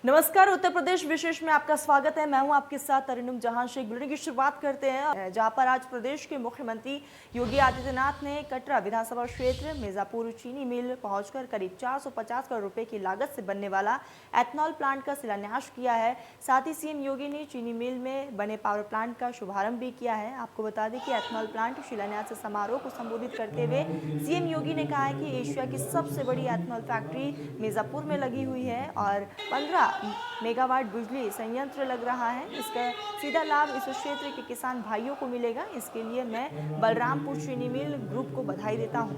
नमस्कार, उत्तर प्रदेश विशेष में आपका स्वागत है। मैं हूं आपके साथ तरिनुम जहां। शेख बुलेटिन की शुरुआत करते हैं जहां पर आज प्रदेश के मुख्यमंत्री योगी आदित्यनाथ ने कटरा विधानसभा क्षेत्र मिर्जापुर चीनी मिल पहुंचकर करीब 450 करोड़ रुपए की लागत से बनने वाला एथनॉल प्लांट का शिलान्यास किया है। साथ ही सीएम योगी ने चीनी मिल में बने पावर प्लांट का शुभारंभ भी किया है। आपको बता दें कि एथनॉल प्लांट शिलान्यास समारोह को संबोधित करते हुए सीएम योगी ने कहा है कि एशिया की सबसे बड़ी एथनॉल फैक्ट्री मिर्जापुर में लगी हुई है और 15 मेगावाट बिजली संयंत्र लग रहा है। इसका सीधा लाभ इस क्षेत्र के किसान भाइयों को मिलेगा। इसके लिए मैं बलरामपुर चीनी मिल ग्रुप को बधाई देता हूं।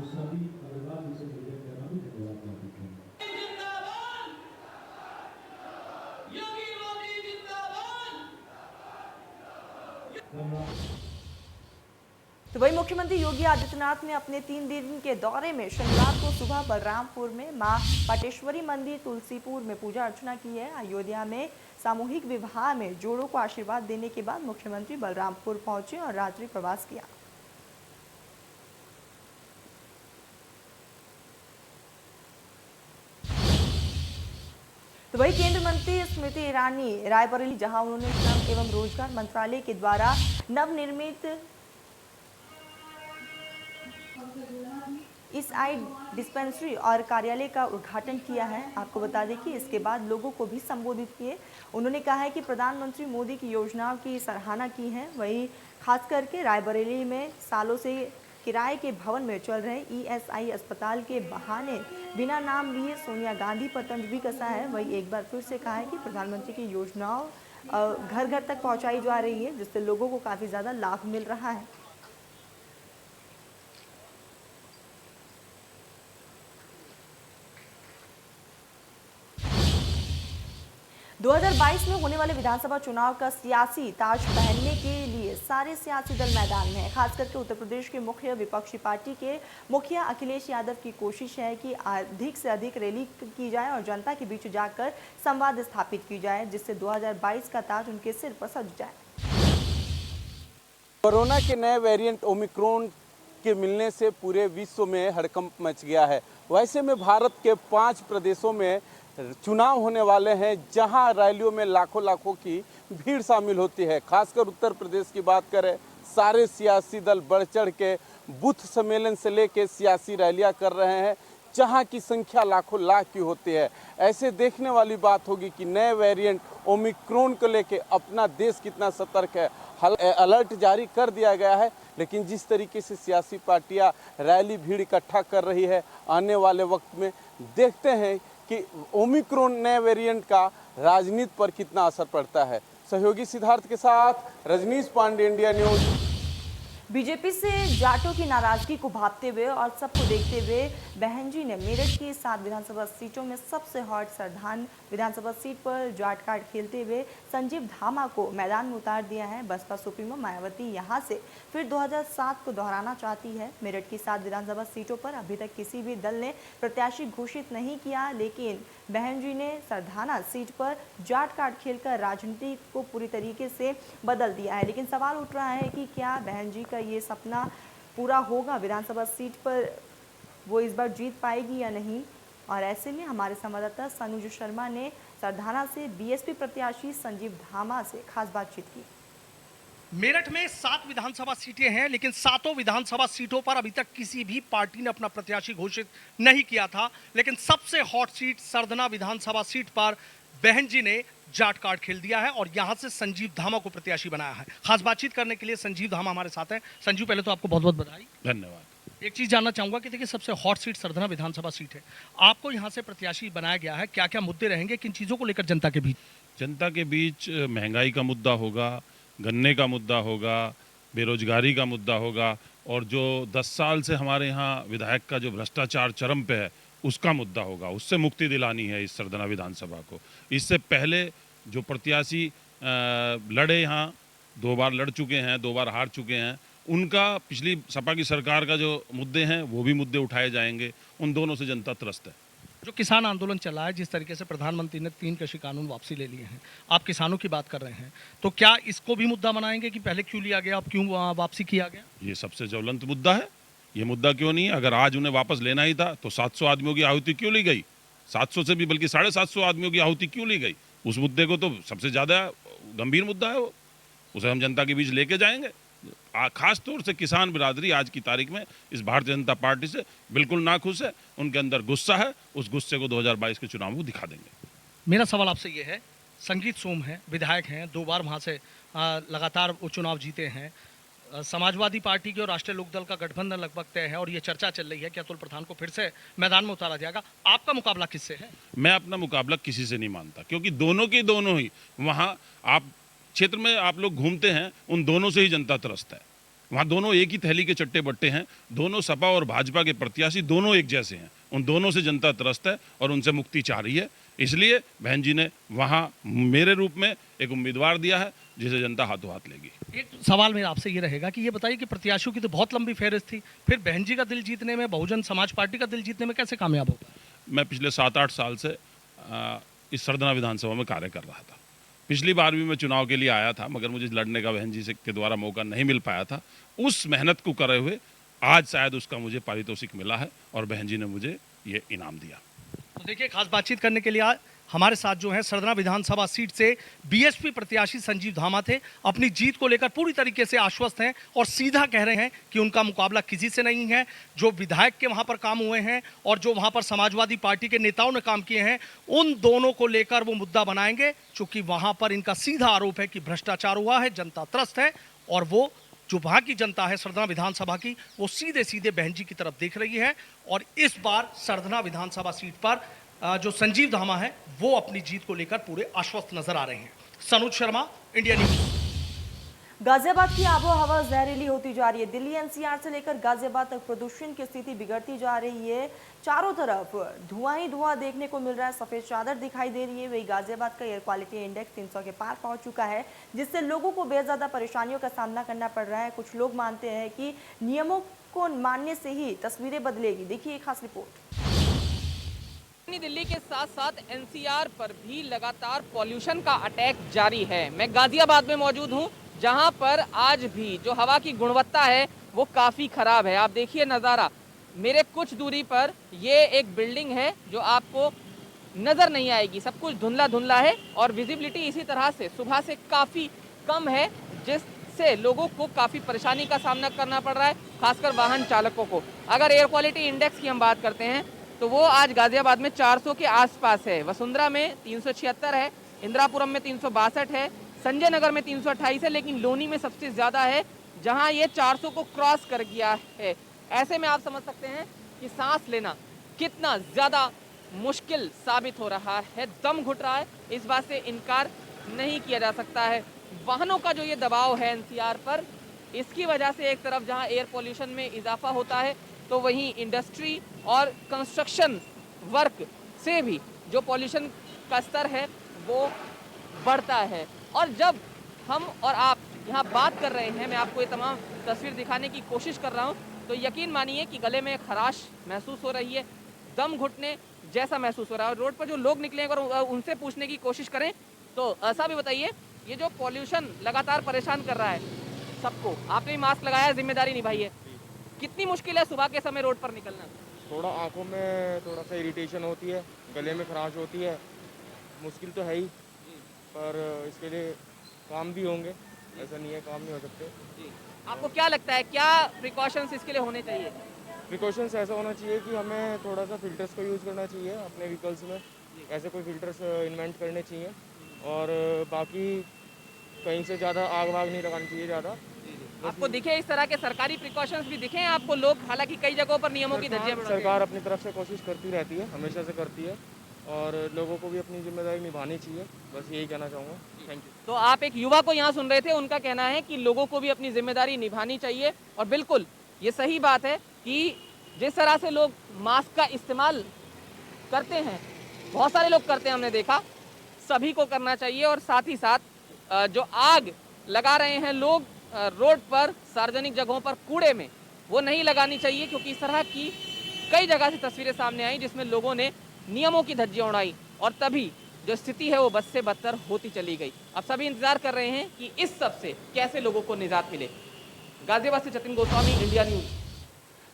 तो वही मुख्यमंत्री योगी आदित्यनाथ ने अपने 3 दिन के दौरे में शनिवार को सुबह बलरामपुर में मां पाटेश्वरी मंदिर तुलसीपुर में पूजा अर्चना की है। अयोध्या में सामूहिक विवाह में जोड़ों को आशीर्वाद देने के बाद मुख्यमंत्री बलरामपुर पहुंचे और रात्रि प्रवास किया। तो वही केंद्रीय मंत्री स्मृति ईरानी रायबरेली, जहां उन्होंने श्रम एवं रोजगार मंत्रालय के द्वारा नवनिर्मित इस आई डिस्पेंसरी और कार्यालय का उद्घाटन किया है। आपको बता दें कि इसके बाद लोगों को भी संबोधित किए। उन्होंने कहा है कि प्रधानमंत्री मोदी की योजनाओं की सराहना की है। वहीं खास करके रायबरेली में सालों से किराए के भवन में चल रहे ईएसआई अस्पताल के बहाने बिना नाम लिए सोनिया गांधी पर तंज भी कसा है। वही एक बार फिर से कहा है कि प्रधानमंत्री की योजनाओं घर घर तक पहुंचाई जा रही है, जिससे लोगों को काफ़ी ज़्यादा लाभ मिल रहा है। 2022 में होने वाले विधानसभा चुनाव का सियासी ताज पहनने के लिए सारे सियासी दल मैदान में है। खास करके उत्तर प्रदेश के मुख्य विपक्षी पार्टी के मुखिया अखिलेश यादव की कोशिश है कि अधिक से अधिक रैली की जाए और जनता के बीच जाकर संवाद स्थापित की जाए, जिससे 2022 का ताज उनके सिर पर सज जाए। कोरोना के नए वेरिएंट ओमिक्रॉन के मिलने से पूरे विश्व में हड़कंप मच गया है। वैसे में भारत के 5 प्रदेशों में चुनाव होने वाले हैं, जहां रैलियों में लाखों की भीड़ शामिल होती है। खासकर उत्तर प्रदेश की बात करें, सारे सियासी दल बढ़ चढ़ के बूथ सम्मेलन से लेकर सियासी रैलियां कर रहे हैं, जहां की संख्या लाखों लाख की होती है। ऐसे देखने वाली बात होगी कि नए वेरिएंट ओमिक्रॉन को लेकर अपना देश कितना सतर्क है। अलर्ट जारी कर दिया गया है, लेकिन जिस तरीके से सियासी पार्टियां रैली भीड़ इकट्ठा कर रही है, आने वाले वक्त में देखते हैं कि ओमिक्रॉन नए वेरिएंट का राजनीति पर कितना असर पड़ता है। सहयोगी सिद्धार्थ के साथ Rajneesh Pandey, India news. BJP से जाटों की नाराजगी को भांपते हुए और सबको देखते हुए बहन जी ने मेरठ की 7 विधानसभा सीटों में सबसे हॉट सरधान विधानसभा सीट पर जाट कार्ड खेलते हुए संजीव धामा को मैदान में उतार दिया है। बसपा सुप्रीमो मायावती यहां से फिर 2007 को दोहराना चाहती है। मेरठ की 7 विधानसभा सीटों पर अभी तक किसी भी दल ने प्रत्याशी घोषित नहीं किया, लेकिन बहन जी ने सरधाना सीट पर जाट कार्ड खेलकर राजनीति को पूरी तरीके से बदल दिया है। लेकिन सवाल उठ रहा है कि क्या बहन जी का ये सपना पूरा होगा, विधानसभा सीट पर वो इस बार जीत पाएगी या नहीं। और ऐसे में हमारे संवाददाता सनुज शर्मा ने सरधाना से बीएसपी प्रत्याशी संजीव धामा से खास बातचीत की। मेरठ में 7 विधानसभा सीटें हैं, लेकिन 7 विधानसभा सीटों पर अभी तक किसी भी पार्टी ने अपना प्रत्याशी घोषित नहीं किया था। लेकिन सबसे हॉट सीट सरधना विधानसभा सीट पर बहन जी ने जाट कार्ड खेल दिया है और यहां से संजीव धामा को प्रत्याशी बनाया है। खास बातचीत करने के लिए संजीव धामा हमारे साथ हैं। संजीव, पहले तो आपको बहुत बहुत बधाई। धन्यवाद। एक चीज जानना चाहूंगा कि देखिए, सबसे हॉट सीट सरधना विधानसभा सीट है, आपको यहां से प्रत्याशी बनाया गया है, क्या क्या मुद्दे रहेंगे, किन चीजों को लेकर जनता के बीच? महंगाई का मुद्दा होगा, गन्ने का मुद्दा होगा, बेरोजगारी का मुद्दा होगा, और जो 10 साल से हमारे यहाँ विधायक का जो भ्रष्टाचार चरम पे है उसका मुद्दा होगा। उससे मुक्ति दिलानी है इस सरधना विधानसभा को। इससे पहले जो प्रत्याशी लड़े, यहाँ 2 बार लड़ चुके हैं, 2 बार हार चुके हैं, उनका पिछली सपा की सरकार का जो मुद्दे हैं वो भी मुद्दे उठाए जाएंगे। उन दोनों से जनता त्रस्त है। जो किसान आंदोलन चला है, जिस तरीके से प्रधानमंत्री ने 3 कृषि कानून वापसी ले लिए हैं, आप किसानों की बात कर रहे हैं, तो क्या इसको भी मुद्दा बनाएंगे कि पहले क्यों लिया गया, अब क्यों वापसी किया गया? ये सबसे ज्वलंत मुद्दा है। ये मुद्दा क्यों नहीं है? अगर आज उन्हें वापस लेना ही था तो 700 आदमियों की आहुति क्यों ली गई? 700 से भी बल्कि 750 आदमियों की आहुति क्यों ली गई? उस मुद्दे को तो सबसे ज़्यादा गंभीर मुद्दा है वो, उसे हम जनता के बीच लेके जाएंगे। खास तौर से किसान बिरादरी आज की तारीख में इस भारतीय जनता पार्टी से बिल्कुल नाखुश है, उनके अंदर गुस्सा है, उस गुस्से को 2022 के चुनाव में दिखा देंगे। मेरा सवाल आपसे ये है, संगीत सोम है, विधायक हैं, 2 बार वहाँ से लगातार वो चुनाव जीते हैं, समाजवादी पार्टी की और राष्ट्रीय लोकदल का गठबंधन लगभग तय है और ये चर्चा चल रही है कि अतुल प्रधान को फिर से मैदान में उतारा जाएगा। आपका मुकाबला किससे है? मैं अपना मुकाबला किसी से नहीं मानता, क्योंकि दोनों के दोनों ही वहाँ आप क्षेत्र में आप लोग घूमते हैं, उन दोनों से ही जनता त्रस्त है। वहाँ दोनों एक ही थैली के चट्टे बट्टे हैं, दोनों सपा और भाजपा के प्रत्याशी दोनों एक जैसे हैं, उन दोनों से जनता त्रस्त है और उनसे मुक्ति चाह रही है। इसलिए बहन जी ने वहाँ मेरे रूप में एक उम्मीदवार दिया है जिसे जनता हाथों हाथ लेगी। एक सवाल मेरा आपसे ये रहेगा कि ये बताइए कि प्रत्याशियों की तो बहुत लंबी फहरिस्त थी, फिर बहन जी का दिल जीतने में, बहुजन समाज पार्टी का दिल जीतने में कैसे कामयाब हो पाए? मैं पिछले 7-8 साल से इस सरदना विधानसभा में कार्य कर रहा था। पिछली बार भी मैं चुनाव के लिए आया था, मगर मुझे लड़ने का बहन जी से के द्वारा मौका नहीं मिल पाया था। उस मेहनत को करे हुए आज शायद उसका मुझे पारितोषिक मिला है और बहन जी ने मुझे ये इनाम दिया। तो देखिए, खास बातचीत करने के लिए आज हमारे साथ जो है सरदना विधानसभा सीट से बीएसपी प्रत्याशी संजीव धामा थे। अपनी जीत को लेकर पूरी तरीके से आश्वस्त हैं और सीधा कह रहे हैं कि उनका मुकाबला किसी से नहीं है। जो विधायक के वहां पर काम हुए हैं और जो वहां पर समाजवादी पार्टी के नेताओं ने काम किए हैं, उन दोनों को लेकर वो मुद्दा बनाएंगे, क्योंकि वहां पर इनका सीधा आरोप है कि भ्रष्टाचार हुआ है, जनता त्रस्त है और वो जो वहां की जनता है सरदना विधानसभा की, वो सीधे सीधे बहन जी की तरफ देख रही है। और इस बार सरदना विधानसभा सीट पर जो संजीव धामा है वो अपनी जीत को लेकर पूरे आश्वस्त नजर आ रहे हैं। Sanoj Sharma, India news. गाजियाबाद की आबो हवा जहरीली होती जा रही है। दिल्ली एनसीआर से लेकर गाजियाबाद तक प्रदूषण की स्थिति बिगड़ती जा रही है। चारों तरफ धुआं ही धुआं देखने को मिल रहा है, सफेद चादर दिखाई दे रही है। वही गाजियाबाद का एयर क्वालिटी इंडेक्स 300 के पार पहुंच चुका है, जिससे लोगों को बेज्यादा परेशानियों का सामना करना पड़ रहा है। कुछ लोग मानते हैं कि नियमों को मानने से ही तस्वीरें बदलेगी। देखिए एक खास रिपोर्ट। दिल्ली के साथ साथ एनसीआर पर भी लगातार पॉल्यूशन का अटैक जारी है। मैं गाजियाबाद में मौजूद हूं, जहां पर आज भी जो हवा की गुणवत्ता है वो काफ़ी ख़राब है। आप देखिए नज़ारा, मेरे कुछ दूरी पर ये एक बिल्डिंग है जो आपको नज़र नहीं आएगी, सब कुछ धुंधला धुंधला है और विजिबिलिटी इसी तरह से सुबह से काफ़ी कम है, जिससे लोगों को काफ़ी परेशानी का सामना करना पड़ रहा है, खासकर वाहन चालकों को। अगर एयर क्वालिटी इंडेक्स की हम बात करते हैं तो वो आज गाजियाबाद में 400 के आसपास है, वसुंधरा में 376 है, इंदिरापुरम में 362 है, संजय नगर में 328 है, लेकिन लोनी में सबसे ज़्यादा है जहां ये 400 को क्रॉस कर गया है। ऐसे में आप समझ सकते हैं कि सांस लेना कितना ज़्यादा मुश्किल साबित हो रहा है, दम घुट रहा है, इस बात से इनकार नहीं किया जा सकता है। वाहनों का जो ये दबाव है एनसीआर पर, इसकी वजह से एक तरफ जहां एयर पोल्यूशन में इजाफा होता है तो वहीं इंडस्ट्री और कंस्ट्रक्शन वर्क से भी जो पॉल्यूशन का स्तर है वो बढ़ता है। और जब हम और आप यहाँ बात कर रहे हैं, मैं आपको ये तमाम तस्वीर दिखाने की कोशिश कर रहा हूँ, तो यकीन मानिए कि गले में खराश महसूस हो रही है, दम घुटने जैसा महसूस हो रहा है। और रोड पर जो लोग निकले अगर उनसे पूछने की कोशिश करें तो ऐसा भी बताइए, ये जो पॉल्यूशन लगातार परेशान कर रहा है सबको, आपने भी मास्क लगाया, जिम्मेदारी निभाई है, कितनी मुश्किल है सुबह के समय रोड पर निकलना? थोड़ा आंखों में थोड़ा सा इरिटेशन होती है, गले में खराश होती है, मुश्किल तो है ही, पर इसके लिए काम भी होंगे, ऐसा नहीं है काम नहीं हो सकते। आपको क्या लगता है, क्या प्रिकॉशंस इसके लिए होने चाहिए? प्रिकॉशंस ऐसा होना चाहिए कि हमें थोड़ा सा फिल्टर्स का यूज़ करना चाहिए अपने व्हीकल्स में, ऐसे कोई फिल्टर्स इन्वेंट करने चाहिए, और बाकी कहीं से ज़्यादा आग वाग नहीं लगानी चाहिए ज़्यादा। आपको दिखे इस तरह के सरकारी प्रिकॉशंस भी दिखे आपको? लोग हालांकि कई जगहों पर नियमों की धज्जियां उड़ा सरकार अपनी तरफ से कोशिश करती रहती है, हमेशा से करती है, और लोगों को भी अपनी जिम्मेदारी निभानी चाहिए, बस यही कहना चाहूँगा। Thank you. तो आप एक युवा को यहाँ सुन रहे थे, उनका कहना है कि लोगों को भी अपनी जिम्मेदारी निभानी चाहिए, और बिल्कुल ये सही बात है कि जिस तरह से लोग मास्क का इस्तेमाल करते हैं, बहुत सारे लोग करते हैं, हमने देखा, सभी को करना चाहिए। और साथ ही साथ जो आग लगा रहे हैं लोग रोड पर, सार्वजनिक जगहों पर, कूड़े में, वो नहीं लगानी चाहिए, क्योंकि इस तरह की कई जगह से तस्वीरें सामने आई जिसमें लोगों ने नियमों की धज्जियां उड़ाई और तभी जो स्थिति है वो बद से बदतर होती चली गई। अब सभी इंतजार कर रहे हैं कि इस सब से कैसे लोगों को निजात मिले। गाजियाबाद से जतिन गोस्वामी, इंडिया न्यूज।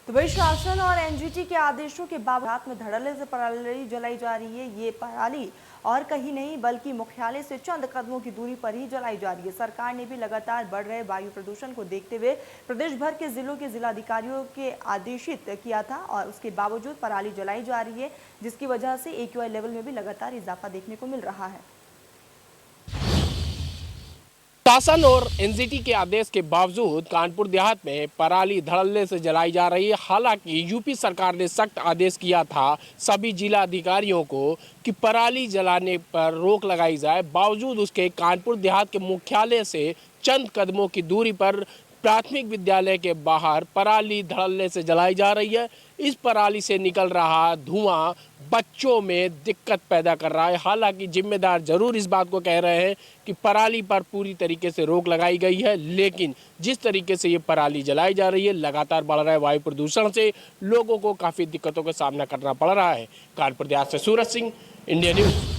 तो वही शासन और एनजीटी के आदेशों के बावजूद रात में धड़ल्ले से पराली जलाई जा रही है। ये पराली और कहीं नहीं बल्कि मुख्यालय से चंद कदमों की दूरी पर ही जलाई जा रही है। सरकार ने भी लगातार बढ़ रहे वायु प्रदूषण को देखते हुए प्रदेश भर के जिलों के जिलाधिकारियों के आदेशित किया था और उसके बावजूद पराली जलाई जा रही है, जिसकी वजह से AQI लेवल में भी लगातार इजाफा देखने को मिल रहा है। शासन और एनजीटी के आदेश के बावजूद कानपुर देहात में पराली धड़ल्ले से जलाई जा रही है। हालांकि यूपी सरकार ने सख्त आदेश किया था सभी जिला अधिकारियों को कि पराली जलाने पर रोक लगाई जाए, बावजूद उसके कानपुर देहात के मुख्यालय से चंद कदमों की दूरी पर प्राथमिक विद्यालय के बाहर पराली धड़ल्ले से जलाई जा रही है। इस पराली से निकल रहा धुआं बच्चों में दिक्कत पैदा कर रहा है। हालांकि जिम्मेदार जरूर इस बात को कह रहे हैं कि पराली पर पूरी तरीके से रोक लगाई गई है, लेकिन जिस तरीके से ये पराली जलाई जा रही है, लगातार बढ़ रहा है वायु प्रदूषण से लोगों को काफ़ी दिक्कतों का सामना करना पड़ रहा है। कानपुर देहात से सूरज सिंह, इंडिया न्यूज़।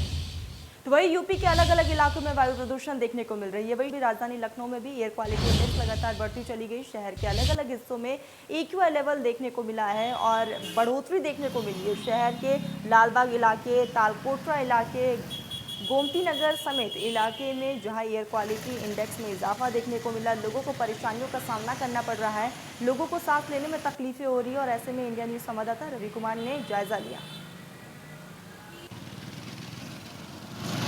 तो वही यूपी के अलग अलग इलाकों में वायु प्रदूषण देखने को मिल रही है। वही राजधानी लखनऊ में भी एयर क्वालिटी इंडेक्स लगातार बढ़ती चली गई। शहर के अलग अलग हिस्सों में AQI लेवल देखने को मिला है और बढ़ोतरी देखने को मिली है। शहर के लालबाग इलाके, तालकोटरा इलाके, गोमती नगर समेत इलाके में जहां एयर क्वालिटी इंडेक्स में इजाफा देखने को मिला, लोगों को परेशानियों का सामना करना पड़ रहा है, लोगों को सांस लेने में तकलीफें हो रही है और ऐसे में इंडिया न्यूज़ संवाददाता रवि कुमार ने जायजा लिया।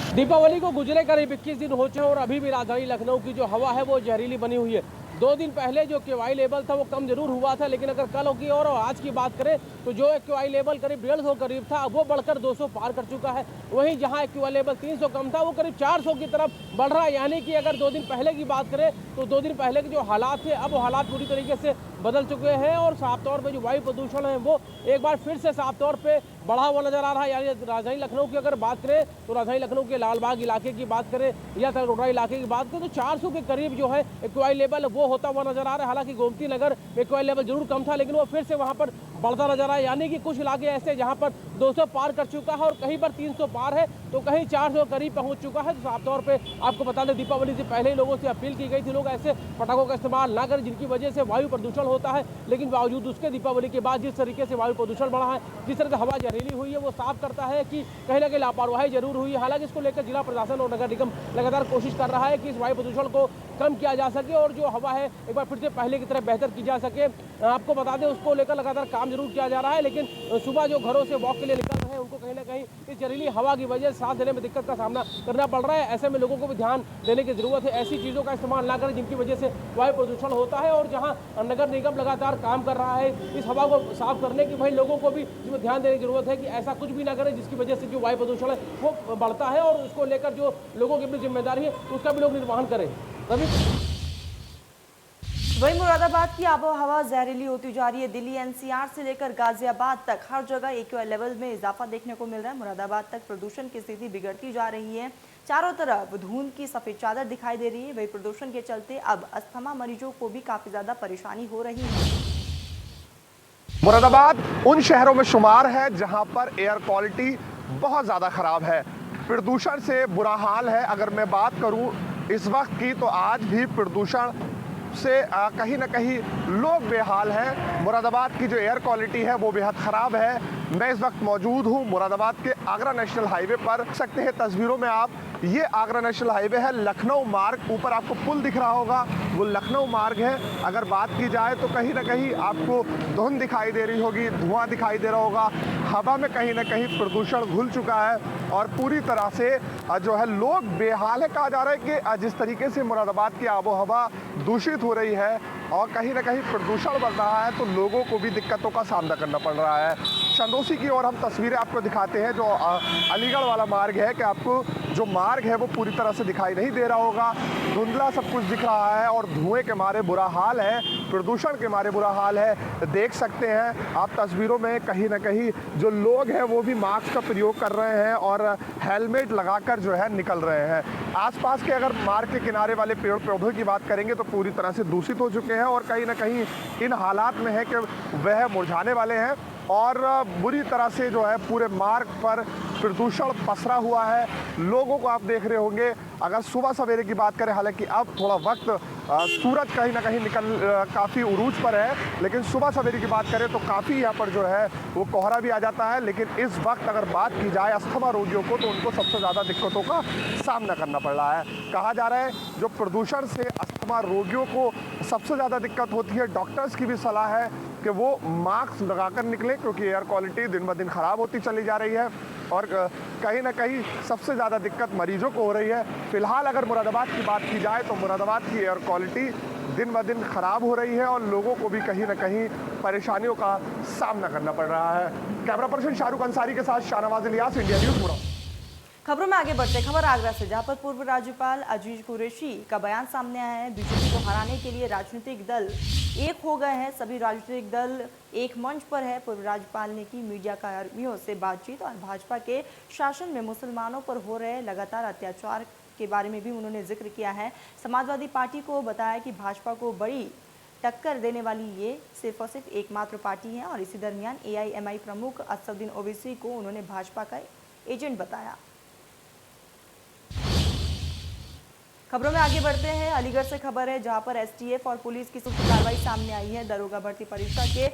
दीपावली को गुजरे करीब 21 दिन हो चुके हैं और अभी भी राजधानी लखनऊ की जो हवा है वो जहरीली बनी हुई है। 2 दिन पहले जो AQI लेवल था वो कम जरूर हुआ था, लेकिन अगर कल की और आज की बात करें तो जो AQI लेवल करीब 150 करीब था वो बढ़कर 200 पार कर चुका है। वहीं जहां AQI लेवल 300 कम था वो करीब 400 की तरफ बढ़ रहा है। यानी कि अगर 2 दिन पहले की बात करें तो 2 दिन पहले के जो हालात थे अब वो हालात पूरी तरीके से बदल चुके हैं और साफ तौर पर जो वायु प्रदूषण है वो एक बार फिर से साफ तौर पर बढ़ा हुआ नजर आ रहा है। यानी राजधानी लखनऊ की अगर बात करें तो राजधानी लखनऊ के लालबाग इलाके की बात करें या तलकोटरा इलाके की बात करें तो 400 के करीब जो है AQI लेवल वो होता हुआ नजर आ रहा है। हालांकि गोमती नगर AQI लेवल जरूर कम था, लेकिन वो फिर से वहां पर बढ़ता नजर आया। यानी कि कुछ इलाके ऐसे जहां पर 200 पार कर चुका है और कहीं पर 300 पार है तो कहीं 400 करीब पहुंच चुका है। तो साफ तौर पे आपको बता दें दीपावली से पहले ही लोगों से अपील की गई थी लोग ऐसे पटाखों का इस्तेमाल ना करें जिनकी वजह से वायु प्रदूषण होता है, लेकिन बावजूद उसके दीपावली के बाद जिस तरीके से वायु प्रदूषण बढ़ा है, जिस तरह से हवा जहरीली हुई है, वो साफ करता है कि कहीं ना कहीं लापरवाही जरूर हुई है। हालांकि इसको लेकर जिला प्रशासन और नगर निगम लगातार कोशिश कर रहा है कि इस वायु प्रदूषण को कम किया जा सके और जो हवा है एक बार फिर से पहले की तरह बेहतर की जा सके। आपको बता दें उसको लेकर लगातार काम जरूर किया जा रहा है, लेकिन सुबह जो घरों से वॉक के लिए निकल रहे हैं उनको कहीं ना कहीं इस जहरीली हवा की वजह से सांस लेने में दिक्कत का सामना करना पड़ रहा है। ऐसे में लोगों को भी ध्यान देने की जरूरत है, ऐसी चीज़ों का इस्तेमाल ना करें जिनकी वजह से वायु प्रदूषण होता है। और जहाँ नगर निगम लगातार काम कर रहा है इस हवा को साफ करने की, वही लोगों को भी इसमें ध्यान देने की जरूरत है कि ऐसा कुछ भी ना करें जिसकी वजह से जो वायु प्रदूषण है वो बढ़ता है और उसको लेकर जो लोगों की अपनी जिम्मेदारी है उसका भी लोग निर्वहन करें। वही मुरादाबाद की आबो हवा जहरीली होती जा रही है। दिल्ली NCR से लेकर गाजियाबाद तक हर जगह AQI लेवल में इजाफा देखने को मिल रहा है। मुरादाबाद तक प्रदूषण की स्थिति बिगड़ती जा रही है, चारों तरफ धुंध की सफेद चादर दिखाई दे रही है। वही प्रदूषण के चलते अब अस्थमा मरीजों को भी काफी ज्यादा परेशानी हो रही है। मुरादाबाद उन शहरों में शुमार है जहां पर एयर क्वालिटी बहुत ज़्यादा ख़राब है, प्रदूषण से बुरा हाल है। अगर मैं बात करूं इस वक्त की तो आज भी प्रदूषण से कहीं ना कहीं लोग बेहाल हैं। मुरादाबाद की जो एयर क्वालिटी है वो बेहद ख़राब है। मैं इस वक्त मौजूद हूँ मुरादाबाद के आगरा नेशनल हाईवे पर। देख सकते हैं तस्वीरों में आप, ये आगरा नेशनल हाईवे है, लखनऊ मार्ग, ऊपर आपको पुल दिख रहा होगा वो लखनऊ मार्ग है। अगर बात की जाए तो कहीं ना कहीं आपको धुंध दिखाई दे रही होगी, धुआं दिखाई दे रहा होगा, हवा में कहीं ना कहीं प्रदूषण घुल चुका है और पूरी तरह से जो है लोग बेहाल है। कहा जा रहा है कि जिस तरीके से मुरादाबाद की आबो हवा दूषित हो रही है और कहीं ना कहीं प्रदूषण बढ़ रहा है तो लोगों को भी दिक्कतों का सामना करना पड़ रहा है। चंदौसी की ओर हम तस्वीरें आपको दिखाते हैं, जो अलीगढ़ वाला मार्ग है, कि आपको जो मार्ग है वो पूरी तरह से दिखाई नहीं दे रहा होगा, धुंधला सब कुछ दिख रहा है और धुएं के मारे बुरा हाल है, प्रदूषण के मारे बुरा हाल है। देख सकते हैं आप तस्वीरों में कहीं ना कहीं जो लोग हैं वो भी मास्क का प्रयोग कर रहे हैं और हेलमेट लगाकर जो है निकल रहे हैं। आसपास के अगर मार्ग के किनारे वाले पेड़ पौधों की बात करेंगे तो पूरी तरह से दूषित हो चुके हैं और कहीं ना कहीं इन हालात में है कि वह मुरझाने वाले हैं और बुरी तरह से जो है पूरे मार्ग पर प्रदूषण पसरा हुआ है। लोगों को आप देख रहे होंगे, अगर सुबह सवेरे की बात करें, हालांकि अब थोड़ा वक्त सूरज कहीं ना कहीं काफ़ी उरूज पर है, लेकिन सुबह सवेरे की बात करें तो काफ़ी यहाँ पर जो है वो कोहरा भी आ जाता है। लेकिन इस वक्त अगर बात की जाए अस्थमा रोगियों को तो उनको सबसे ज़्यादा दिक्कतों का सामना करना पड़ रहा है। कहा जा रहा है जो प्रदूषण से अस्थमा रोगियों को सबसे ज़्यादा दिक्कत होती है, डॉक्टर्स की भी सलाह है कि वो मास्क लगाकर निकले, क्योंकि एयर क्वालिटी दिन ब दिन ख़राब होती चली जा रही है और कहीं ना कहीं सबसे ज़्यादा दिक्कत मरीजों को हो रही है। फिलहाल अगर मुरादाबाद की बात की जाए तो मुरादाबाद की एयर क्वालिटी दिन ब दिन ख़राब हो रही है और लोगों को भी कहीं ना कहीं परेशानियों का सामना करना पड़ रहा है। कैमरा पर्सन शाहरुख अंसारी के साथ शाहनवाज इलियास, इंडिया न्यूज़ मुरादाबाद। खबरों में आगे बढ़ते खबर आगरा से, जहां पर पूर्व राज्यपाल अजीज कुरैशी का बयान सामने आया है। बीजेपी को हराने के लिए राजनीतिक दल एक हो गए हैं, सभी राजनीतिक दल एक मंच पर है। पूर्व राज्यपाल ने की मीडिया कर्मियों से बातचीत और भाजपा के शासन में मुसलमानों पर हो रहे लगातार अत्याचार के बारे में भी उन्होंने जिक्र किया है। समाजवादी पार्टी को बताया कि भाजपा को बड़ी टक्कर देने वाली ये सिर्फ और सिर्फ एकमात्र पार्टी है और इसी दरमियान AIMI प्रमुख असदुद्दीन ओवैसी को उन्होंने भाजपा का एजेंट बताया। खबरों में आगे बढ़ते हैं, अलीगढ़ से खबर है, जहां पर STF और पुलिस की संयुक्त कार्रवाई सामने आई है। दरोगा भर्ती परीक्षा के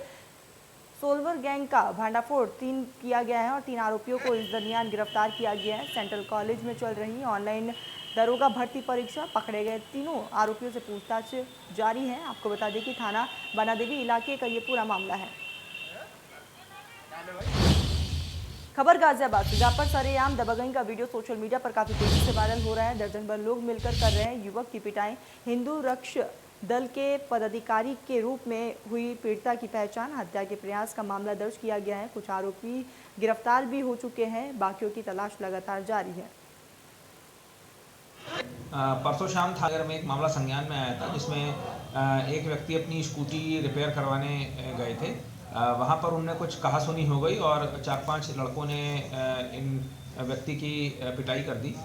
सोलवर गैंग का भांडाफोड़ किया गया है और 3 आरोपियों को इस दरमियान गिरफ्तार किया गया है। सेंट्रल कॉलेज में चल रही ऑनलाइन दरोगा भर्ती परीक्षा, पकड़े गए तीनों आरोपियों से पूछताछ जारी है। आपको बता दें कि थाना बनादेवी इलाके का ये पूरा मामला है। खबर गाजियाबाद से, जहां पर सरेआम दबंगई का वीडियो सोशल मीडिया पर काफी तेजी से वायरल हो रहा है। दर्जन भर लोग मिलकर कर रहे हैं युवक की पिटाई। हिंदू रक्ष दल के पदाधिकारी के रूप में हुई पीड़िता की पहचान, हत्या के प्रयास का मामला दर्ज किया गया है। कुछ आरोपी गिरफ्तार भी हो चुके हैं, बाकियों की तलाश लगातार जारी है। परसों शाम थागर में एक मामला संज्ञान में आया था, जिसमें एक व्यक्ति अपनी स्कूटी रिपेयर करवाने गए थे। वहाँ पर उनने कुछ कहासुनी हो गई और 4-5 लड़कों ने इन व्यक्ति की पिटाई कर दी।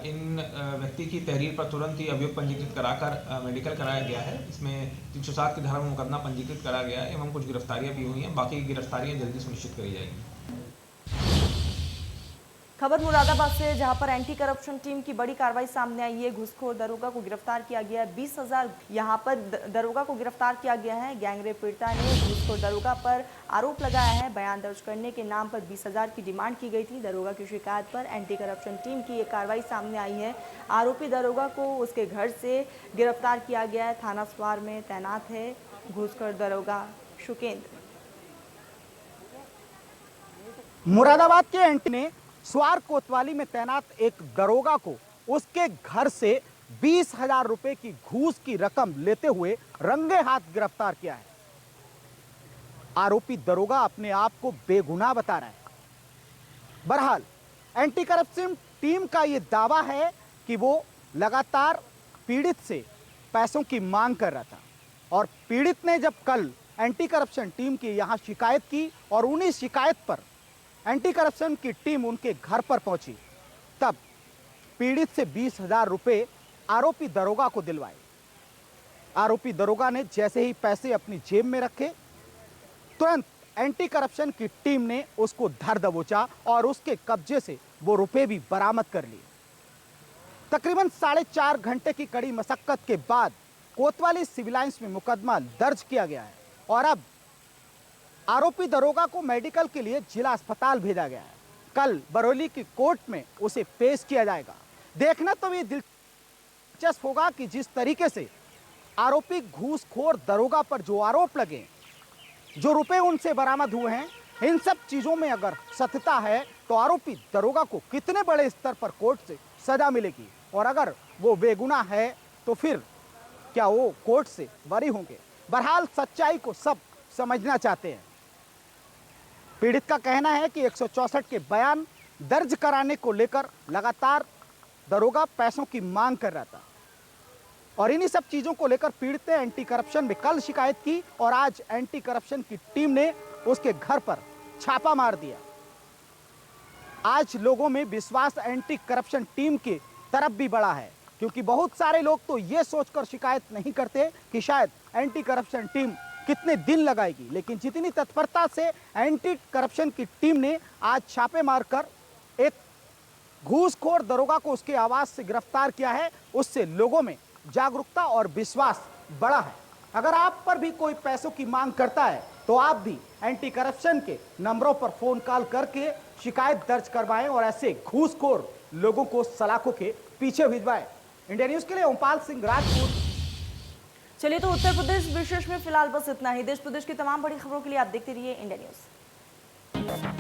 इन व्यक्ति की तहरीर पर तुरंत ही अभियोग पंजीकृत कराकर मेडिकल कराया गया है। इसमें 307 की धारा में मुकदमा पंजीकृत करा गया है एवं कुछ गिरफ्तारियां भी हुई हैं। बाकी गिरफ्तारियां जल्दी सुनिश्चित करी जाएंगी। खबर मुरादाबाद से, जहां पर एंटी करप्शन टीम की बड़ी कार्रवाई सामने आई है। घूसखोर दरोगा को गिरफ्तार किया गया है। 20,000 यहां पर दरोगा को गिरफ्तार किया गया है। गैंगरेप पीड़िता ने घूसखोर दरोगा पर आरोप लगाया है। बयान दर्ज करने के नाम पर 20,000 की डिमांड की गई थी। दरोगा की शिकायत पर एंटी करप्शन टीम की ये कार्रवाई सामने आई है। आरोपी दरोगा को उसके घर से गिरफ्तार किया गया है। थाना स्वार में तैनात है घूसखोर दरोगा शुकेंद्र। मुरादाबाद के एंटी ने स्वार कोतवाली में तैनात एक दरोगा को उसके घर से 20,000 रुपए की घूस की रकम लेते हुए रंगे हाथ गिरफ्तार किया है। आरोपी दरोगा अपने आप को बेगुनाह बता रहा है। बहरहाल एंटी करप्शन टीम का यह दावा है कि वो लगातार पीड़ित से पैसों की मांग कर रहा था और पीड़ित ने जब कल एंटी करप्शन टीम की यहां शिकायत की और उन्हीं शिकायत पर एंटी करप्शन की टीम उनके घर पर पहुंची, तब पीड़ित से 20,000 रुपए आरोपी दरोगा को दिलवाए। आरोपी दरोगा ने जैसे ही पैसे अपनी जेब में रखे, तुरंत एंटी करप्शन की टीम ने उसको धर दबोचा और उसके कब्जे से वो रुपए भी बरामद कर लिए। तकरीबन 4.5 घंटे की कड़ी मशक्कत के बाद कोतवाली सिविल लाइंस में मुकदमा दर्ज किया गया है और अब आरोपी दरोगा को मेडिकल के लिए जिला अस्पताल भेजा गया है। कल बरौली की कोर्ट में उसे पेश किया जाएगा। देखना तो ये दिलचस्प होगा कि जिस तरीके से आरोपी घूसखोर दरोगा पर जो आरोप लगे, जो रुपए उनसे बरामद हुए हैं, इन सब चीजों में अगर सत्यता है तो आरोपी दरोगा को कितने बड़े स्तर पर कोर्ट से सजा मिलेगी और अगर वो बेगुनाह है तो फिर क्या वो कोर्ट से बरी होंगे। बहरहाल सच्चाई को सब समझना चाहते हैं। पीड़ित का कहना है कि 164 के बयान दर्ज कराने को लेकर लगातार दरोगा पैसों की मांग कर रहा था और इन्हीं सब चीजों को लेकर पीड़ित ने एंटी करप्शन में कल शिकायत की और आज एंटी करप्शन की टीम ने उसके घर पर छापा मार दिया। आज लोगों में विश्वास एंटी करप्शन टीम की तरफ भी बढ़ा है, क्योंकि बहुत सारे लोग तो ये सोचकर शिकायत नहीं करते कि शायद एंटी करप्शन टीम कितने दिन लगाएगी, लेकिन जितनी तत्परता से एंटी करप्शन की टीम ने आज छापे मारकर एक घूसखोर दरोगा को उसके आवास से गिरफ्तार किया है, उससे लोगों में जागरूकता और विश्वास बढ़ा है। अगर आप पर भी कोई पैसों की मांग करता है तो आप भी एंटी करप्शन के नंबरों पर फोन कॉल करके शिकायत दर्ज करवाएं और ऐसे घूसखोर लोगों को सलाखों के पीछे भिजवाएं। इंडिया न्यूज के लिए ओमपाल सिंह राजपूत। चलिए, तो उत्तर प्रदेश विशेष में फिलहाल बस इतना ही। देश प्रदेश की तमाम बड़ी खबरों के लिए आप देखते रहिए इंडिया न्यूज।